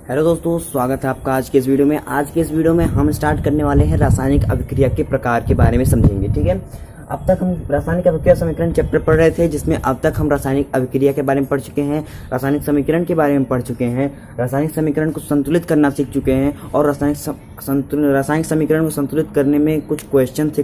Hello दोस्तों, स्वागत है आपका आज के इस वीडियो में। आज के इस वीडियो में हम स्टार्ट करने वाले हैं रासायनिक अभिक्रिया के प्रकार के बारे में समझेंगे। ठीक है, अब तक हम रासायनिक अभिक्रिया समीकरण चैप्टर पढ़ रहे थे, जिसमें अब तक हम रासायनिक अभिक्रिया के बारे में पढ़ चुके हैं, रासायनिक समीकरण के बारे में पढ़ चुके हैं, रासायनिक समीकरण को संतुलित करना सीख चुके हैं और रासायनिक समीकरण को संतुलित करने में कुछ क्वेश्चन थे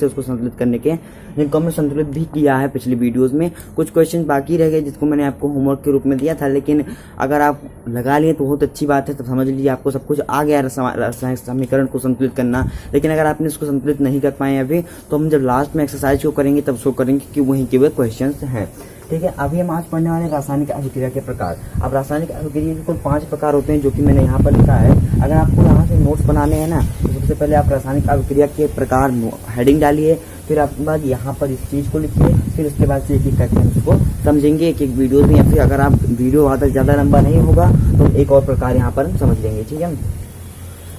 उसको संतुलित करने के, जिनको हमने संतुलित भी किया है पिछली वीडियोज़ में। कुछ क्वेश्चन बाकी रह गए जिसको मैंने आपको होमवर्क के रूप में दिया था, लेकिन अगर आप लगा लिए तो बहुत अच्छी बात है। तो समझ लीजिए आपको सब कुछ आ गया रासायनिक समीकरण को संतुलित करना। लेकिन अगर आपने इसको संतुलित नहीं कर पाए अभी, तो हम जब लास्ट में एक्सरसाइज को करेंगे तब शो करेंगे कि वहीं के वे क्वेश्चन हैं। ठीक है, अभी हम आज पढ़ने वाले रासायनिक अभिक्रिया के प्रकार। अब रासायनिक अभिक्रिया के कुल 5 प्रकार होते हैं, जो कि मैंने यहाँ पर लिखा है। अगर आपको यहाँ से नोट्स बनाने हैं ना, तो सबसे पहले आप रासायनिक अभिक्रिया के प्रकार हेडिंग डालिए, फिर आपके बाद यहाँ पर इस चीज़ को लिखिए, फिर उसके बाद से एक एक करके हम उसको समझेंगे एक एक वीडियो में, या फिर अगर आप वीडियो ज़्यादा लंबा नहीं होगा तो एक और प्रकार यहाँ पर हम समझ लेंगे। ठीक है,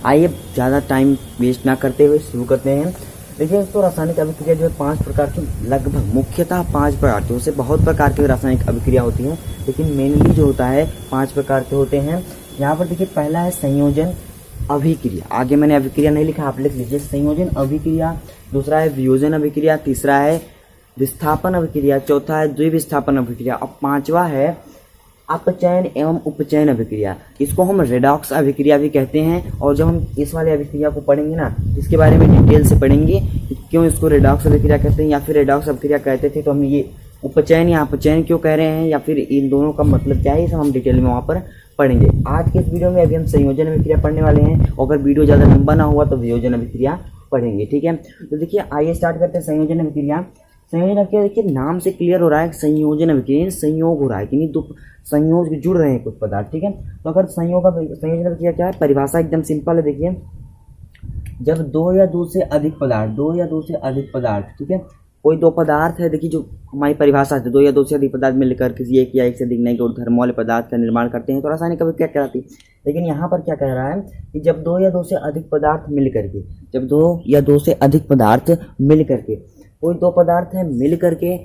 आइए ज़्यादा टाइम वेस्ट ना करते हुए शुरू करते हैं। देखिए तो रासायनिक अभिक्रिया जो है 5 प्रकार की, लगभग मुख्यतः 5 प्रकार की, उससे बहुत प्रकार की रासायनिक अभिक्रिया होती है, लेकिन मेनली जो होता है 5 प्रकार के होते हैं। यहाँ पर देखिए पहला है संयोजन अभिक्रिया। आगे मैंने अभिक्रिया नहीं लिखा, आप लिख लीजिए संयोजन अभिक्रिया। दूसरा है वियोजन अभिक्रिया। तीसरा है विस्थापन अभिक्रिया। चौथा है द्विविस्थापन अभिक्रिया। और 5वां है अपचयन एवं उपचयन अभिक्रिया। इसको हम रेडॉक्स अभिक्रिया भी कहते हैं। और जब हम इस वाले अभिक्रिया को पढ़ेंगे ना, इसके बारे में डिटेल से पढ़ेंगे, क्यों इसको रेडॉक्स अभिक्रिया कहते हैं या फिर रेडॉक्स अभिक्रिया कहते थे, तो हम ये उपचयन या अपचयन क्यों कह रहे हैं, या फिर इन दोनों का मतलब क्या है, ये सब हम डिटेल में वहाँ पर पढ़ेंगे। आज के इस वीडियो में अभी हम संयोजन अभिक्रिया पढ़ने वाले हैं, और अगर वीडियो ज़्यादा लंबा ना हुआ तो वियोजन अभिक्रिया पढ़ेंगे। ठीक है, तो देखिए आइए स्टार्ट करते हैं संयोजन अभिक्रिया। संयोजन अभिक्रिया देखिए नाम से क्लियर हो रहा है, संयोजन अभिक्रिया संयोग हो रहा है, कि दो संयोग जुड़ रहे हैं कुछ पदार्थ। ठीक है, तो अगर संयोजन अभिक्रिया क्या है, परिभाषा एकदम सिंपल है। देखिए जब 2 या 2 से अधिक पदार्थ, ठीक है, कोई 2 पदार्थ है, देखिए जो हमारी परिभाषा है, 2 या 2 से अधिक पदार्थ मिलकर किसी एक या एक से अधिक नए धर्मवाले पदार्थ का निर्माण करते हैं, तो रासायनिक अभिक्रिया कहलाती है। लेकिन यहाँ पर क्या कह रहा है कि जब 2 या 2 से अधिक पदार्थ मिल करके, कोई 2 पदार्थ है मिल करके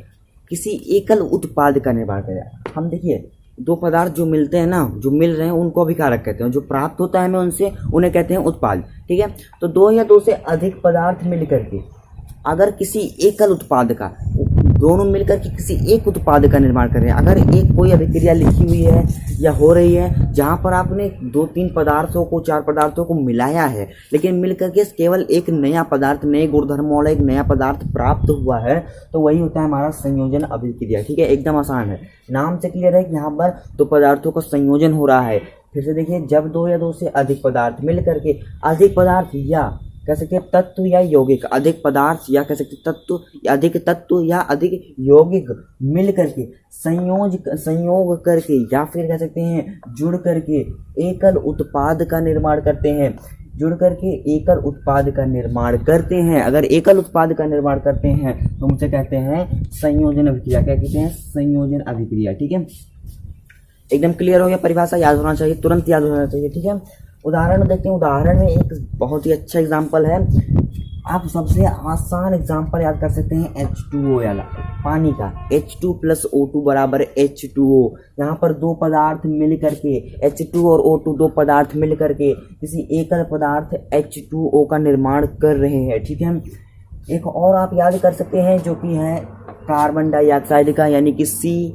किसी एकल उत्पाद का निर्माण करें। हम देखिए 2 पदार्थ जो मिलते हैं ना, जो मिल रहे हैं, उनको अभिकारक कहते हैं। जो प्राप्त होता है हमें उनसे, उन्हें कहते हैं उत्पाद। ठीक है, तो 2 या 2 से अधिक पदार्थ मिल करके अगर किसी एकल उत्पाद का, दोनों मिलकर के किसी एक उत्पाद का निर्माण कर रहे हैं, अगर एक कोई अभिक्रिया लिखी हुई है या हो रही है जहाँ पर आपने 2-3 पदार्थों को, 4 पदार्थों को मिलाया है, लेकिन मिलकर के केवल एक नया पदार्थ, नए गुणधर्मों वाला एक नया पदार्थ प्राप्त हुआ है, तो वही होता है हमारा संयोजन अभिक्रिया। ठीक है, एकदम आसान है, नाम से क्लियर है कि यहाँ पर 2 पदार्थों का संयोजन हो रहा है। फिर से देखिए, जब 2 या 2 से अधिक पदार्थ मिल करके अधिक पदार्थ, या कह सकते हैं तत्व या यौगिक, अधिक पदार्थ या कह सकते अधिक तत्व या अधिक यौगिक मिल करके संयोग करके, या फिर कह सकते हैं जुड़ करके एकल उत्पाद का निर्माण करते हैं। अगर एकल उत्पाद का निर्माण करते हैं तो उसे कहते हैं संयोजन अभिक्रिया। क्या कहते हैं? संयोजन अभिक्रिया। ठीक है, एकदम क्लियर हो गया, परिभाषा याद होना चाहिए, तुरंत याद होना चाहिए। ठीक है, उदाहरण देखते हैं। उदाहरण में एक बहुत ही अच्छा एग्जाम्पल है, आप सबसे आसान एग्जाम्पल याद कर सकते हैं H2O वाला, पानी का। H2 + O2 = H2O। यहाँ पर 2 पदार्थ मिल करके, H2 और O2 2 पदार्थ मिल करके किसी एकल पदार्थ H2O का निर्माण कर रहे हैं। ठीक है, एक और आप याद कर सकते हैं जो कि है कार्बन डाइऑक्साइड का, यानी कि C+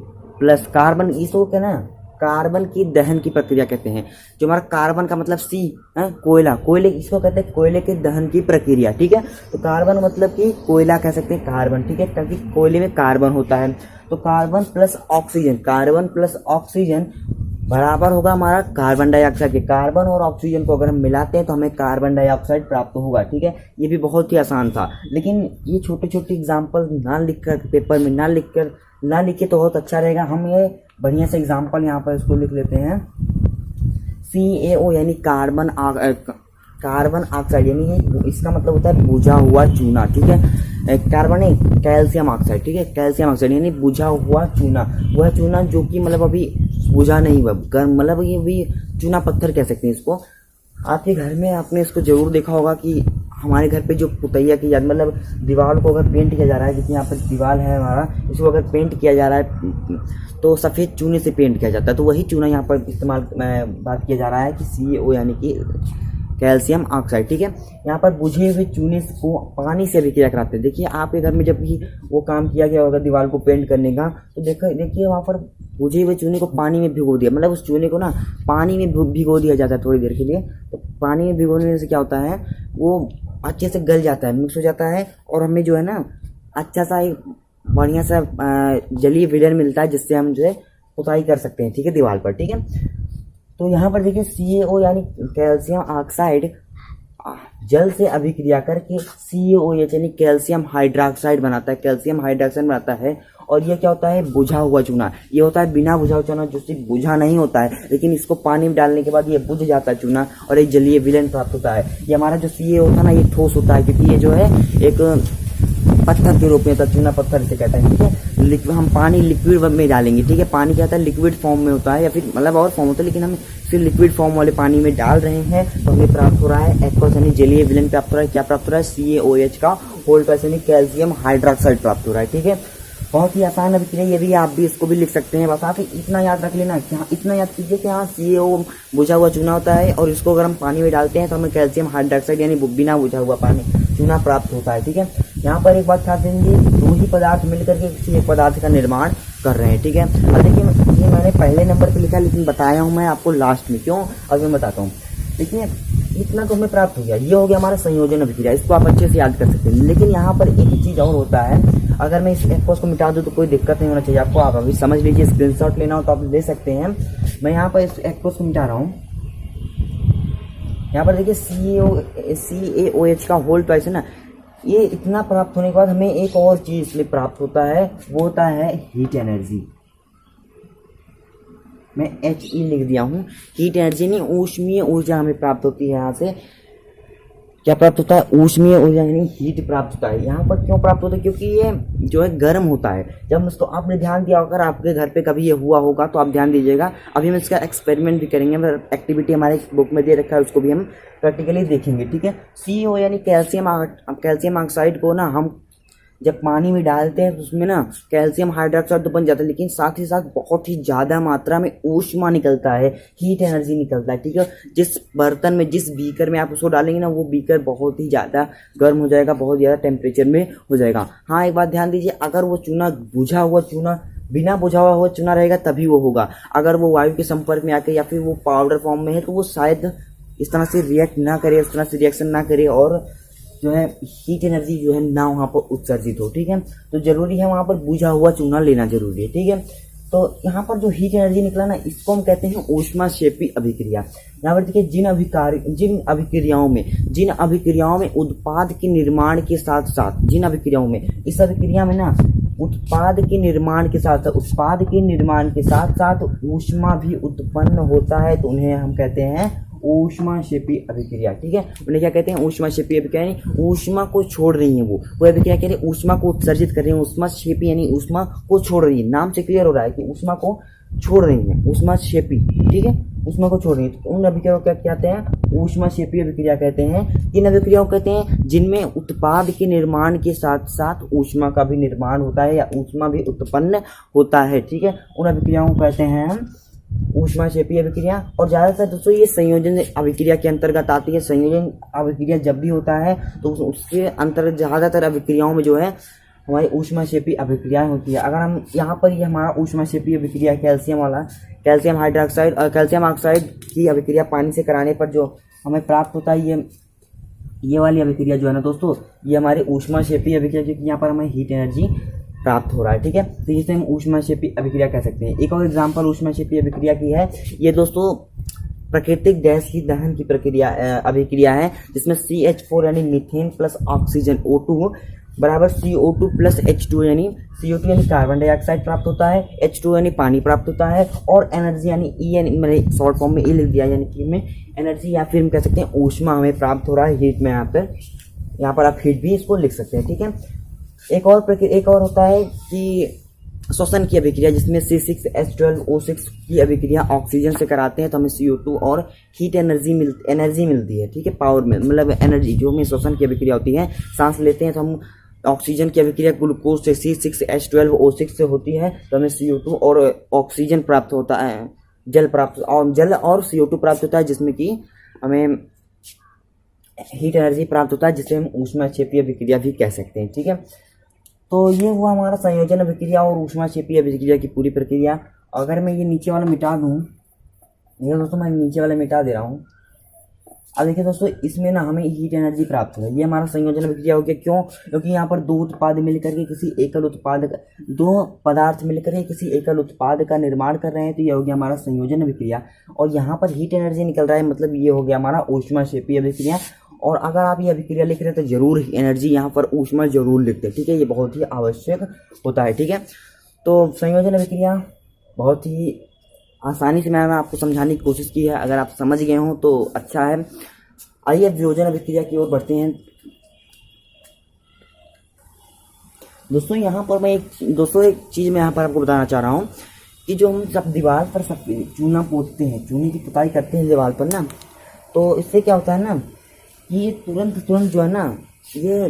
कार्बन, इसको क्या ना कार्बन की दहन की प्रक्रिया कहते हैं। जो हमारा कार्बन का मतलब C है, कोयले, इसको कहते हैं कोयले के दहन की प्रक्रिया। ठीक है, तो कार्बन मतलब कि कोयला कह सकते हैं कार्बन। ठीक है, क्योंकि कोयले में कार्बन होता है, तो कार्बन प्लस ऑक्सीजन बराबर होगा हमारा कार्बन डाइऑक्साइड के। कार्बन और ऑक्सीजन को अगर हम मिलाते हैं तो हमें कार्बन डाइऑक्साइड प्राप्त होगा। ठीक है, ये भी बहुत ही आसान था, लेकिन ये छोटे छोटे एग्जाम्पल ना लिखकर, पेपर में ना लिखे तो बहुत अच्छा रहेगा। हम ये बढ़िया से एग्जाम्पल यहाँ पर इसको लिख लेते हैं। CaO यानी कार्बन ऑक्साइड, यानी इसका मतलब होता है बुझा हुआ चूना। ठीक है, कार्बन नहीं, कैल्शियम ऑक्साइड। ठीक है, कैल्शियम ऑक्साइड यानी बुझा हुआ चूना, वह चूना जो कि मतलब अभी बुझा नहीं हुआ, मतलब ये भी चूना पत्थर कह सकते हैं इसको। आपके घर में आपने इसको जरूर देखा होगा कि हमारे घर पे जो पुतैया की जाती, मतलब दीवार को अगर पेंट किया जा रहा है, जैसे यहाँ पर दीवार है हमारा, इसको अगर पेंट किया जा रहा है तो सफ़ेद चूने से पेंट किया जाता है। तो वही चूना यहाँ पर इस्तेमाल बात किया जा रहा है कि CaO यानी कि कैल्शियम ऑक्साइड। ठीक है, यहाँ पर बुझे हुए चूने को पानी से अभिक्रिया कराते हैं। देखिए आपके घर में जब भी वो काम किया गया होगा दीवार को पेंट करने का, तो देखिए वहाँ पर बुझे हुए चूने को पानी में भिगो दिया, मतलब उस चूने को ना पानी में भिगो दिया जाता है थोड़ी देर के लिए। तो पानी में भिगोने से क्या होता है, वो अच्छे से गल जाता है, मिक्स हो जाता है, और हमें जो है ना अच्छा सा एक बढ़िया सा जलीय विलयन मिलता है, जिससे हम जो है पुताई कर सकते हैं। ठीक है, दीवार पर। ठीक है, तो यहाँ पर देखिए CaO यानी कैल्शियम ऑक्साइड जल से अभिक्रिया करके CaOH यानी कैल्शियम हाइड्रोक्साइड बनाता है, कैल्शियम हाइड्रोक्साइड बनाता है। और ये क्या होता है, बुझा हुआ चूना। ये होता है बिना बुझा हुआ चूना, जो सिर्फ बुझा नहीं होता है, लेकिन इसको पानी में डालने के बाद ये बुझ जाता है चूना और एक जलीय विलयन प्राप्त होता है। ये हमारा जो CaO होता है ना, ये ठोस होता है, क्योंकि ये जो है एक पत्थर के रूप में होता है, चूना पत्थर से कहता है। ठीक है, हम पानी लिक्विड में डालेंगे। ठीक है, पानी क्या होता है, लिक्विड फॉर्म में होता है, या फिर मतलब और फॉर्म होता है, लेकिन हम सिर्फ लिक्विड फॉर्म वाले पानी में डाल रहे हैं, तो हमें प्राप्त हो रहा है एक्वस यानी जलीय विलयन प्राप्त हो रहा है। क्या प्राप्त हो रहा है, CaOH का होल ट्वाइस यानी कैल्शियम हाइड्रोक्साइड प्राप्त हो रहा है। ठीक है, बहुत ही आसान अभिक्रिया, ये भी आप भी इसको भी लिख सकते हैं। बस आप इतना याद रख लेना, इतना याद कीजिए कि हाँ CaO बुझा हुआ चूना होता है, और इसको अगर हम पानी में डालते हैं तो हमें कैल्शियम हाइड्रोक्साइड यानी बिना बुझा हुआ पानी चूना प्राप्त होता है। ठीक है, यहाँ पर एक बात ख्याल देंगे, दो ही पदार्थ मिलकर के किसी एक पदार्थ का निर्माण कर रहे हैं। ठीक है, अब देखिए ये मैंने पहले नंबर पे लिखा, लेकिन बताया हूँ मैं आपको लास्ट में, क्यों अब मैं बताता हूँ। देखिए इतना तो हमें प्राप्त हो गया, ये हो गया हमारा संयोजन अभिक्रिया, इसको आप अच्छे से याद कर सकते हैं। लेकिन यहाँ पर एक चीज़ और होता है, अगर मैं इस एक्वस को मिटा दूँ तो कोई दिक्कत नहीं होना चाहिए आपको। आप अभी समझ लीजिए, स्क्रीनशॉट लेना हो तो आप ले सकते हैं। मैं यहाँ पर इस एक्वस को मिटा रहा हूँ। यहाँ पर देखिए CaOH का होल ट्वाइस है ना, ये इतना प्राप्त होने के बाद हमें एक और चीज इसमें प्राप्त होता है, वो होता है हीट एनर्जी। मैं He लिख दिया हूँ, हीट एनर्जी नहीं, ऊष्मीय ऊर्जा हमें प्राप्त होती है। यहाँ से क्या प्राप्त होता है, ऊष्मीय ऊर्जा यानी हीट प्राप्त होता है। यहाँ पर क्यों प्राप्त होता है, क्योंकि ये जो है गर्म होता है। जब इसको आपने ध्यान दिया, अगर आपके घर पे कभी ये हुआ होगा तो आप ध्यान दीजिएगा। अभी हम इसका एक्सपेरिमेंट भी करेंगे, एक्टिविटी हमारे बुक में दे रखा है, उसको भी हम प्रैक्टिकली देखेंगे। ठीक है, CaO यानी कैल्शियम ऑक्साइड को ना हम जब पानी में डालते हैं तो उसमें ना कैल्शियम हाइड्रोक्साइड तो बन जाता है, लेकिन साथ ही साथ बहुत ही ज़्यादा मात्रा में ऊष्मा निकलता है, हीट एनर्जी निकलता है। ठीक है, जिस बर्तन में, जिस बीकर में आप उसको डालेंगे ना, वो बीकर बहुत ही ज़्यादा गर्म हो जाएगा, बहुत ज़्यादा टेम्परेचर में हो जाएगा। हाँ, एक बात ध्यान दीजिए, अगर वो चूना बुझा हुआ चूना, बिना बुझा हुआ चूना रहेगा तभी वो होगा। अगर वो वायु के संपर्क में आके या फिर वो पाउडर फॉर्म में है तो वो शायद इस तरह से रिएक्ट ना करे, इस तरह से रिएक्शन ना करे, और जो है हीट एनर्जी जो है ना वहाँ पर उत्सर्जित हो। ठीक है, तो जरूरी है वहाँ पर बुझा हुआ चूना लेना जरूरी है। ठीक है, तो यहाँ पर जो हीट एनर्जी निकला ना, इसको हम कहते हैं ऊष्माक्षेपी अभिक्रिया। यहाँ पर देखिए जिन अभिक्रियाओं में उत्पाद के निर्माण के साथ साथ, जिन अभिक्रियाओं में, इस अभिक्रिया में ना उत्पाद के निर्माण के साथ साथ ऊष्मा भी उत्पन्न होता है, तो उन्हें हम कहते हैं ऊष्माक्षेपी अभिक्रिया। ठीक है, उन्हें क्या कहते हैं, ऊष्माक्षेपी अभिक्रिया। यानी ऊष्मा को छोड़ रही है, वो अभिक्रिया कह रही है ऊष्मा को उत्सर्जित कर रही है। ऊष्माक्षेपी यानी ऊष्मा को छोड़ रही है, नाम से क्लियर हो रहा है कि ऊष्मा को छोड़ रही है, ऊष्माक्षेपी। ठीक है, ऊष्मा को छोड़ रही है, तो उन अभिक्रियाओं को क्या कहते हैं, ऊष्माक्षेपी अभिक्रिया कहते हैं। इन अभिक्रियाओं को कहते हैं जिनमें उत्पाद के निर्माण के साथ साथ ऊष्मा का भी निर्माण होता है या ऊष्मा भी उत्पन्न होता है। ठीक है, उन अभिक्रियाओं को कहते हैं हम ऊष्माक्षेपी अभिक्रिया। और ज़्यादातर दोस्तों ये संयोजन अभिक्रिया के अंतर्गत आती है। संयोजन अभिक्रिया जब भी होता है तो उसके अंतर्गत ज़्यादातर अभिक्रियाओं में जो है हमारी ऊष्माक्षेपी अभिक्रियाएं होती है। अगर हम यहाँ पर ये हमारा ऊष्माक्षेपी अभिक्रिया कैल्शियम हाइड्रोक्साइड और कैल्शियम ऑक्साइड की अभिक्रिया पानी से कराने पर जो हमें प्राप्त होता है, ये वाली अभिक्रिया जो है ना दोस्तों, ये हमारी ऊष्माक्षेपी अभिक्रिया, क्योंकि यहाँ पर हमें हीट एनर्जी प्राप्त हो रहा है। ठीक है, तो इसे हम ऊष्माक्षेपी अभिक्रिया कह सकते हैं। एक और एग्जांपल ऊष्माक्षेपी अभिक्रिया की है, ये दोस्तों प्राकृतिक गैस की दहन की प्रक्रिया अभिक्रिया है, जिसमें CH4 यानी मीथेन प्लस ऑक्सीजन O2 बराबर CO2 प्लस H2 यानी CO2 यानी कार्बन डाइऑक्साइड प्राप्त होता है, H2 यानी पानी प्राप्त होता है, और एनर्जी यानी E यानी मैंने शॉर्ट फॉर्म में E लिख दिया, यानी कि में एनर्जी या फिर हम कह सकते हैं ऊष्मा हमें प्राप्त हो रहा है हीट में। यहाँ पर आप हीट भी इसको लिख सकते हैं। ठीक है, एक और होता है कि श्वसन की अभिक्रिया जिसमें C6H12O6 की अभिक्रिया ऑक्सीजन से कराते हैं तो हमें CO2 और हीट एनर्जी मिलती है, ठीक है, पावर में मतलब एनर्जी जो हमें श्वसन की अभिक्रिया होती है, सांस लेते हैं तो हम ऑक्सीजन की अभिक्रिया ग्लूकोज से C6H12O6 से होती है तो हमें CO2 और ऑक्सीजन प्राप्त होता है, जल और CO2 प्राप्त होता है जिसमें कि हमें हीट एनर्जी प्राप्त होता है जिसे हम ऊष्माक्षेपीय अभिक्रिया भी कह सकते हैं, ठीक है। तो ये हुआ हमारा संयोजन अभिक्रिया और ऊष्माक्षेपीय अभिक्रिया की पूरी प्रक्रिया। अगर मैं ये नीचे वाला मिटा दूँ, ये दोस्तों मैं नीचे वाला मिटा दे रहा हूँ। अब देखिए दोस्तों, इसमें ना हमें हीट एनर्जी प्राप्त होगा। ये हमारा संयोजन अभिक्रिया हो गया। क्यों? क्योंकि यहाँ पर दो पदार्थ मिलकर के किसी एकल उत्पाद का निर्माण कर रहे हैं, तो ये हो गया हमारा संयोजन अभिक्रिया। और यहाँ पर हीट एनर्जी निकल रहा है, मतलब ये हो गया हमारा ऊष्माक्षेपीय अभिक्रिया। और अगर आप ये अभिक्रिया लिख रहे हैं तो जरूर एनर्जी यहाँ पर ऊष्मा जरूर लिखते हैं, ठीक है, ये बहुत ही आवश्यक होता है, ठीक है। तो संयोजन अभिक्रिया बहुत ही आसानी से मैंने आपको समझाने की कोशिश की है, अगर आप समझ गए हो तो अच्छा है। आइए वियोजन अभिक्रिया की ओर बढ़ते हैं। दोस्तों यहाँ पर मैं एक चीज़ मैं यहाँ पर आपको बताना चाह रहा हूँ कि जो हम सब दीवार पर सब चूना पोतते हैं, चूने की पुताई करते हैं दीवार पर ना, तो इससे क्या होता है ना कि ये तुरंत जो है ना, ये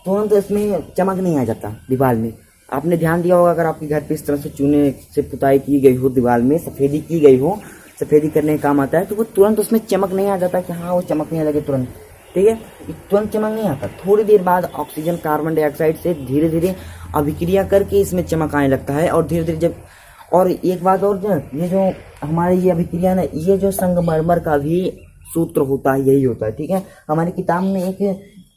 तुरंत इसमें चमक नहीं आ जाता दीवार में। आपने ध्यान दिया होगा, अगर आपके घर पे इस तरह से चूने से पुताई की गई हो, दीवार में सफ़ेदी की गई हो, सफ़ेदी करने का काम आता है, तो वो तुरंत उसमें चमक नहीं आ जाता कि हाँ वो चमकने लगे तुरंत, ठीक है, तुरंत चमक नहीं आता। थोड़ी देर बाद ऑक्सीजन कार्बन डाइऑक्साइड से धीरे धीरे अभिक्रिया करके इसमें चमक आने लगता है। और धीरे धीरे जब, और एक बात और, ये जो हमारी ये अभिक्रिया ना, ये जो संगमरमर का भी सूत्र होता है, यही होता है, ठीक है। हमारी किताब में एक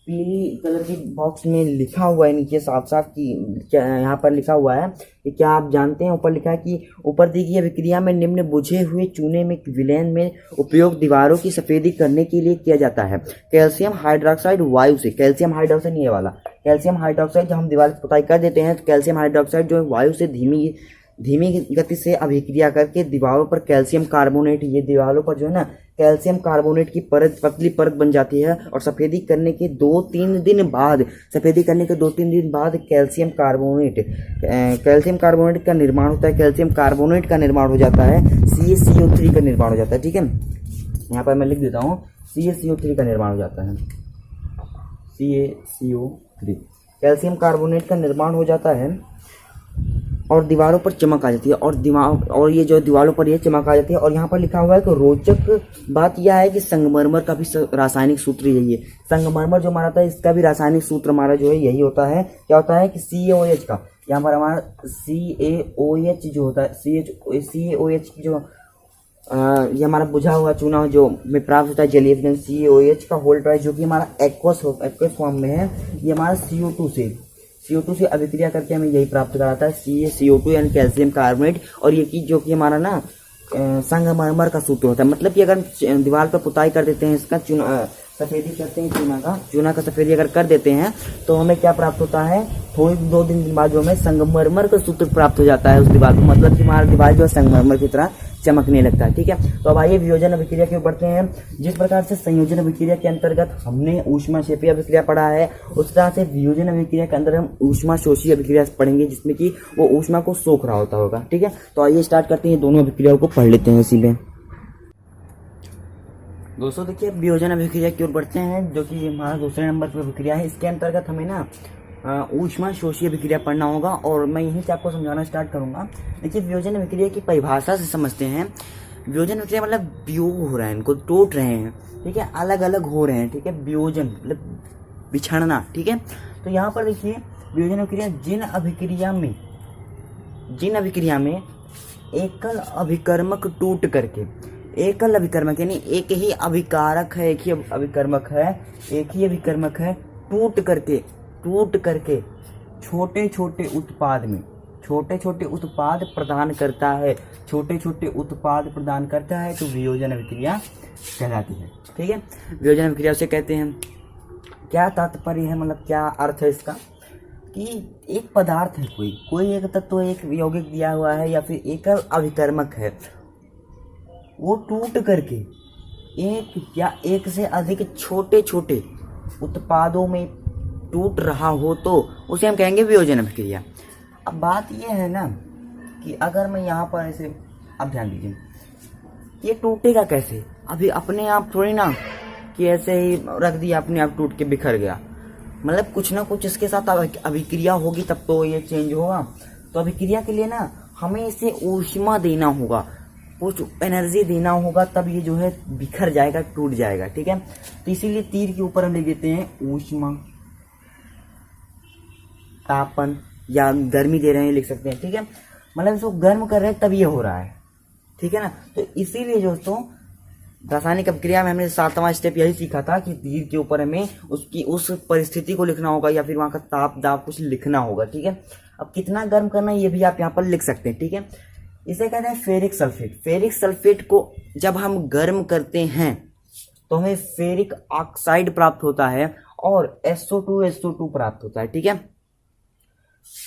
पीली कलर के बॉक्स में लिखा हुआ है नीचे साफ साफ कि क्या यहाँ पर लिखा हुआ है कि क्या आप जानते हैं, ऊपर लिखा है कि ऊपर दी गई अभिक्रिया में निम्न बुझे हुए चूने में विलयन में उपयोग दीवारों की सफेदी करने के लिए किया जाता है। कैल्शियम हाइड्रोक्साइड वायु से, कैल्शियम हाइड्रोक्साइड नहीं है वाला, कैल्शियम हाइड्रोक्साइड जब हम दीवार की पुताई कर देते हैं तो कैल्शियम हाइड्रोक्साइड जो है वायु से धीमी गति से अभिक्रिया करके दीवारों पर कैल्शियम कार्बोनेट, ये दीवारों पर जो है ना कैल्शियम कार्बोनेट की परत, पतली परत बन जाती है। और सफ़ेदी करने के 2-3 दिन बाद कैल्शियम कार्बोनेट का निर्माण होता है, कैल्शियम कार्बोनेट का निर्माण हो जाता है, CaCO3 का निर्माण हो जाता है, ठीक है। यहाँ पर मैं लिख देता हूँ, CaCO3 का निर्माण हो जाता है, CaCO3, कैल्शियम कार्बोनेट का निर्माण हो जाता है और दीवारों पर चमक आ जाती है। और ये जो दीवारों पर ये चमक आ जाती है। और यहाँ पर लिखा हुआ है कि रोचक बात यह है कि संगमरमर का भी रासायनिक सूत्र यही है। संगमरमर जो हमारा था, इसका भी रासायनिक सूत्र हमारा जो है यही होता है। क्या होता है कि CaOH का, यहाँ पर हमारा CaOH जो होता है, CaOH जो ये हमारा बुझा हुआ चूना जो में प्राप्त होता है जलीय विलयन, CaOH का होल ट्राइस जो कि हमारा एक्वस फॉर्म में है, ये हमारा CO2 से अभिक्रिया करके हमें यही प्राप्त कराता है, CaCO2 यानी कैल्शियम कार्बोनेट। और ये की जो कि हमारा ना संगमरमर का सूत्र होता है। मतलब कि अगर दीवार पर पुताई कर देते हैं, इसका सफेदी करते हैं, चूना का सफेदी अगर कर देते हैं तो हमें क्या प्राप्त होता है, थोड़ी 2 दिन बाद जो हमें संगमरमर का सूत्र प्राप्त हो जाता है उस दीवार को। मतलब कि हमारा दीवार जो है संगमरमर की तरह चमकने लगता है, ठीक है। तो अब आइए वियोजन अभिक्रिया की ओर बढ़ते हैं। जिस प्रकार से संयोजन अभिक्रिया के अंतर्गत हमने ऊष्माक्षेपीय अभिक्रिया पढ़ा है, उस तरह से वियोजन अभिक्रिया के अंदर हम ऊष्माशोषी अभिक्रिया पढ़ेंगे, जिसमें कि वो ऊष्मा को सोख रहा होगा, ठीक है। तो आइए स्टार्ट करते हैं, दोनों अभिक्रियाओं को पढ़ लेते हैं इसी में। दोस्तों देखिए, वियोजन अभिक्रिया की ओर बढ़ते हैं, जो कि हमारा दूसरे नंबर पर अभिक्रिया है। इसके अंतर्गत हमें ना ऊष्माशोषी अभिक्रिया पढ़ना होगा और मैं यहीं से आपको समझाना स्टार्ट करूंगा। देखिए, वियोजन अभिक्रिया की परिभाषा से समझते हैं। वियोजन अभिक्रिया मतलब वियोग हो रहा है, इनको टूट रहे हैं, ठीक है, अलग अलग हो रहे हैं, ठीक है। वियोजन मतलब बिछड़ना, ठीक है। तो यहाँ पर देखिए, वियोजन अभिक्रिया जिन अभिक्रिया में एकल अभिकर्मक टूट करके, एकल अभिकर्मक यानी एक ही अभिकारक है, एक ही अभिकर्मक है, टूट करके छोटे छोटे उत्पाद प्रदान करता है, तो वियोजन अभिक्रिया कहलाती है, ठीक है। वियोजन अभिक्रिया उसे कहते हैं। क्या तात्पर्य है, मतलब क्या अर्थ है इसका, कि एक पदार्थ है, कोई एक तत्व, एक यौगिक दिया हुआ है या फिर एकल अभिकर्मक है, वो टूट करके एक या एक से अधिक छोटे छोटे उत्पादों में टूट रहा हो तो उसे हम कहेंगे वियोजन अभिक्रिया। अब बात ये है ना कि अगर मैं यहाँ पर ऐसे, अब ध्यान दीजिए, ये टूटेगा कैसे? अभी अपने आप थोड़ी ना कि ऐसे ही रख दिया अपने आप टूट के बिखर गया, मतलब कुछ ना कुछ इसके साथ अभिक्रिया होगी तब तो ये चेंज होगा। तो अभिक्रिया के लिए ना हमें इसे ऊष्मा देना होगा, कुछ एनर्जी देना होगा, तब ये जो है बिखर जाएगा, टूट जाएगा, ठीक है। तो इसीलिए तीर के ऊपर हम लिख देते हैं ऊष्मा, तापन या गर्मी दे रहे हैं लिख सकते हैं, ठीक है। मतलब इसको गर्म कर रहे हैं तब ये हो रहा है, ठीक है ना। तो इसीलिए दोस्तों रासायनिक अभिक्रिया में हमने 7वां स्टेप यही सीखा था कि तीर के ऊपर हमें उसकी उस परिस्थिति को लिखना होगा या फिर वहां का ताप दाब कुछ लिखना होगा, ठीक है। अब कितना गर्म करना है ये भी आप यहाँ पर लिख सकते हैं, ठीक है। इसे कहते हैं फेरिक सल्फेट। फेरिक सल्फेट को जब हम गर्म करते हैं तो हमें फेरिक ऑक्साइड प्राप्त होता है और SO2 प्राप्त होता है, ठीक है।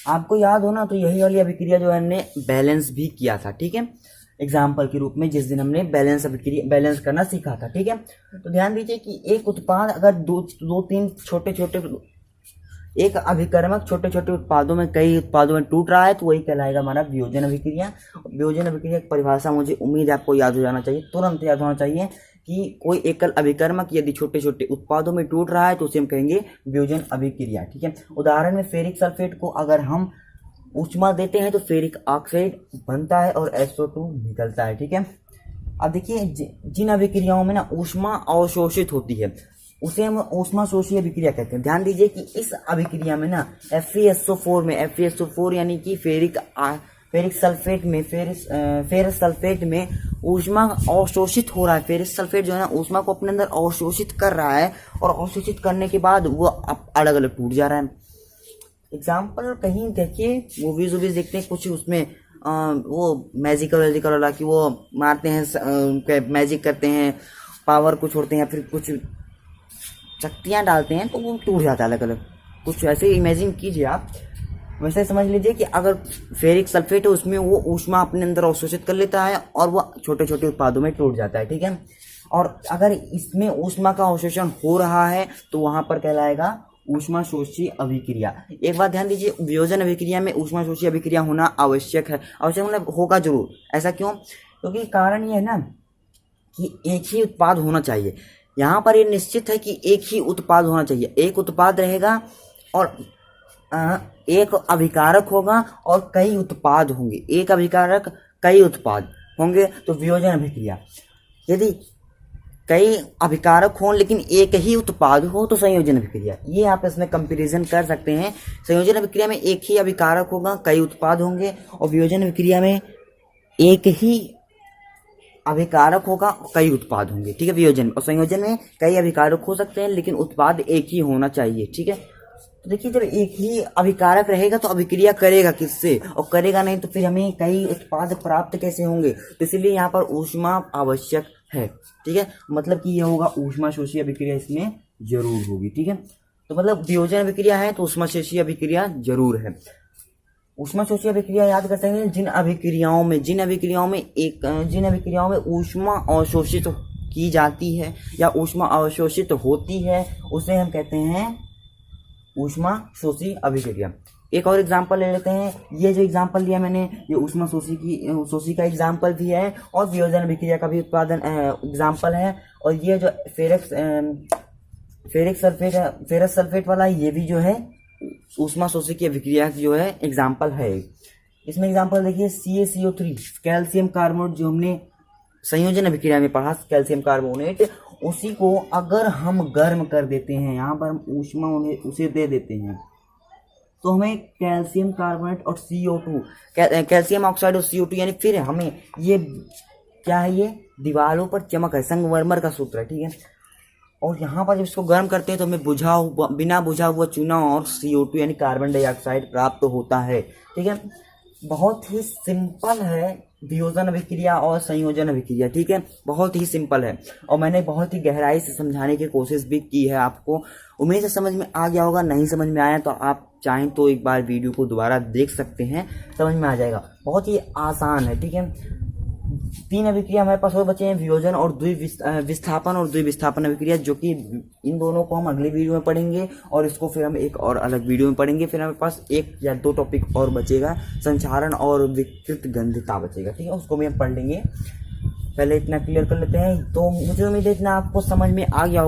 आपको याद हो ना, तो यही वाली अभिक्रिया जो हमने बैलेंस भी किया था, ठीक है, एग्जाम्पल के रूप में जिस दिन हमने बैलेंस करना सीखा था, ठीक है। तो ध्यान दीजिए कि एक उत्पाद अगर दो तीन छोटे छोटे, एक अभिकर्मक छोटे छोटे उत्पादों में कई उत्पादों में टूट रहा है तो वही कहलाएगा हमारा वियोजन अभिक्रिया। वियोजन अभिक्रिया की परिभाषा मुझे उम्मीद है आपको याद हो जाना चाहिए, तुरंत याद होना चाहिए कि कोई एकल अभिकर्मक यदि छोटे छोटे उत्पादों में टूट रहा है तो उसे हम कहेंगे वियोजन अभिक्रिया, ठीक है। उदाहरण में फेरिक सल्फेट को अगर हम ऊष्मा देते हैं तो फेरिक ऑक्साइड बनता है और SO2 निकलता है, ठीक है। अब देखिए जिन अभिक्रियाओं में ना ऊष्मा अवशोषित होती है उसे हम ऊष्मा शोषी अभिक्रिया कहते हैं। ध्यान दीजिए कि इस अभिक्रिया में ना FeSO4 यानी कि फेरिक सल्फेट में ऊष्मा अवशोषित हो रहा है। फेरिक सल्फेट जो है ना ऊष्मा को अपने अंदर अवशोषित कर रहा है और अवशोषित करने के बाद वो अलग अलग टूट जा रहा है। एग्जाम्पल कहीं देखिए, मूवीज देखते हैं कुछ उसमें वो मैजिकल वाला कि वो मारते हैं, मैजिक करते हैं, पावर को छोड़ते हैं या फिर कुछ शक्तियां डालते हैं तो वो टूट जाता है अलग अलग। कुछ ऐसे इमेजिन कीजिए आप, वैसे समझ लीजिए कि अगर फेरिक सल्फेट है उसमें वो ऊष्मा अपने अंदर अवशोषित कर लेता है और वो छोटे छोटे उत्पादों में टूट जाता है, ठीक है। और अगर इसमें ऊष्मा का अवशोषण हो रहा है तो वहां पर कहलाएगा ऊष्मा शोषी अभिक्रिया। एक बात ध्यान दीजिए, वियोजन अभिक्रिया में ऊष्मा शोषी अभिक्रिया होना आवश्यक है। आवश्यक मतलब होगा जरूर। ऐसा क्यों? क्योंकि कारण ये है ना कि एक ही उत्पाद होना चाहिए। यहाँ पर ये निश्चित है कि एक ही उत्पाद होना चाहिए। एक उत्पाद रहेगा और एक अभिकारक होगा और कई उत्पाद होंगे। एक अभिकारक कई उत्पाद होंगे तो वियोजन अभिक्रिया। यदि कई अभिकारक हों लेकिन एक ही उत्पाद हो तो संयोजन अभिक्रिया। ये आप इसमें कंपैरिजन कर सकते हैं। संयोजन अभिक्रिया में एक ही अभिकारक होगा, कई उत्पाद होंगे, और वियोजन अभिक्रिया में एक ही अभिकारक होगा, कई उत्पाद होंगे, ठीक है। वियोजन और संयोजन में कई अभिकारक हो सकते हैं लेकिन उत्पाद एक ही होना चाहिए, ठीक है। तो देखिए, जब एक ही अभिकारक रहेगा तो अभिक्रिया करेगा किससे, और करेगा नहीं तो फिर हमें कई उत्पाद प्राप्त कैसे होंगे। तो इसलिए यहाँ पर ऊष्मा आवश्यक है, ठीक है। मतलब कि यह होगा ऊष्मा शोषी अभिक्रिया इसमें जरूर होगी, ठीक है। तो मतलब वियोजन अभिक्रिया है तो ऊष्मा शोषी अभिक्रिया जरूर है। ऊष्मा शोषी अभिक्रिया याद करते हैं जिन अभिक्रियाओं में ऊष्मा अवशोषित की जाती है या ऊष्मा अवशोषित होती है उसे हम कहते हैं ऊष्मा शोषी अभिक्रिया। एक और एग्जांपल ले लेते हैं। ये जो एग्जांपल लिया मैंने, ये ऊष्मा शोषी का एग्जांपल भी है और वियोजन अभिक्रिया का भी उत्पादन एग्जांपल है। और ये जो फेरस सल्फेट वाला ये भी जो है ऊष्मा शोषी की अभिक्रिया जो है एग्जांपल है। इसमें एग्जांपल देखिए CaCO3 कैल्शियम कार्बोनेट, जो हमने संयोजन अभिक्रिया में पढ़ा कैल्शियम कार्बोनेट, उसी को अगर हम गर्म कर देते हैं, यहाँ पर हम ऊष्मा उसे दे देते हैं तो हमें कैल्शियम कार्बोनेट और CO2, कैल्शियम ऑक्साइड और CO2 यानी फिर हमें ये क्या है, ये दीवारों पर चमक है, संगमरमर का सूत्र है, ठीक है। और यहाँ पर जब इसको गर्म करते हैं तो हमें बिना बुझा हुआ चूना और CO2 यानी कार्बन डाइऑक्साइड प्राप्त होता है, ठीक है। बहुत ही सिंपल है वियोजन अभिक्रिया और संयोजन अभिक्रिया, ठीक है। बहुत ही सिंपल है और मैंने बहुत ही गहराई से समझाने की कोशिश भी की है। आपको उम्मीद है समझ में आ गया होगा। नहीं समझ में आया तो आप चाहें तो एक बार वीडियो को दोबारा देख सकते हैं, समझ में आ जाएगा। बहुत ही आसान है, ठीक है। तीन अभिक्रिया हमारे पास और बचे हैं, वियोजन और विस्थापन और द्विविस्थापन अभिक्रिया, जो कि इन दोनों को हम अगले वीडियो में पढ़ेंगे और इसको फिर हम एक और अलग वीडियो में पढ़ेंगे। फिर हमारे पास एक या दो टॉपिक और बचेगा, संचारण और विकृत गंधिता बचेगा, ठीक है, उसको भी हम पढ़ लेंगे। पहले इतना क्लियर कर लेते हैं। तो मुझे उम्मीद है इतना आपको समझ में आ गया होगा।